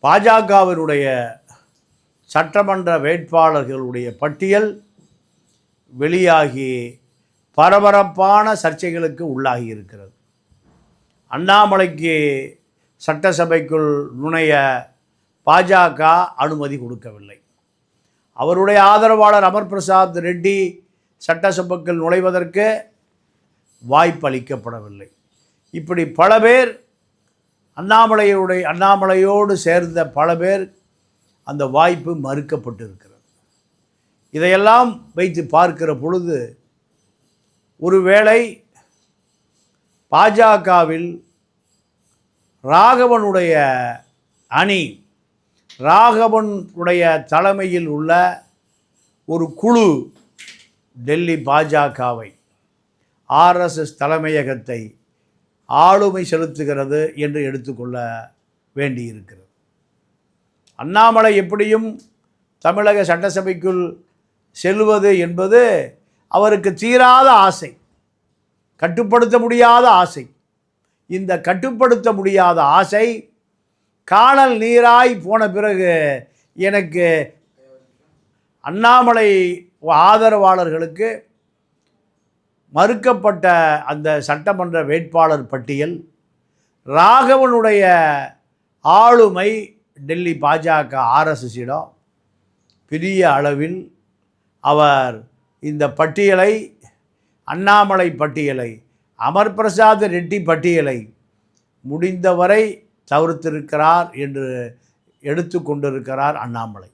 பாஜகவினுடைய சட்டமன்ற வேட்பாளர்களுடைய பட்டியல் வெளியாகி பரபரப்பான சர்ச்சைகளுக்கு உள்ளாகி இருக்கிறது. அண்ணாமலைக்கு சட்டசபைக்குள் நுழைய பாஜக அனுமதி கொடுக்கவில்லை. அவருடைய ஆதரவாளர் அமர் பிரசாத் ரெட்டி சட்டசபைக்குள் நுழைவதற்கு வாய்ப்பு அளிக்கப்படவில்லை. இப்படி பல பேர் அண்ணாமலையோடு சேர்ந்த பல பேர் அந்த வாய்ப்பு மறுக்கப்பட்டிருக்கிறது. இதையெல்லாம் வைத்து பார்க்கிற பொழுது ஒருவேளை பாஜகவில் ராகவனுடைய அணி, ராகவனுடைய தலைமையில் உள்ள ஒரு குழு டெல்லி பாஜகவை, ஆர்எஸ்எஸ் தலைமையகத்தை ஆளுமை செலுத்துகிறது என்று எடுத்துக்கொள்ள வேண்டியிருக்கிறது. அண்ணாமலை எப்படியும் தமிழக சட்டசபைக்குள் செல்வது என்பது அவருக்கு தீராத ஆசை, கட்டுப்படுத்த முடியாத ஆசை. இந்த கட்டுப்படுத்த முடியாத ஆசை காணல் நீராய் போன பிறகு எனக்கு அண்ணாமலை ஆதரவாளர்களுக்கு மறுக்கப்பட்ட அந்த சட்டமன்ற வேட்பாளர் பட்டியல், ராகவனுடைய ஆளுமை டெல்லி பாஜக ஆர்எஸ்எஸிடம் பெரிய அளவில் அவர் இந்த பட்டியலை, அண்ணாமலை பட்டியலை, அமர் பிரசாத் ரெட்டி பட்டியலை முடிந்தவரை தவிர்த்திருக்கிறார் என்று எடுத்து கொண்டிருக்கிறார் அண்ணாமலை.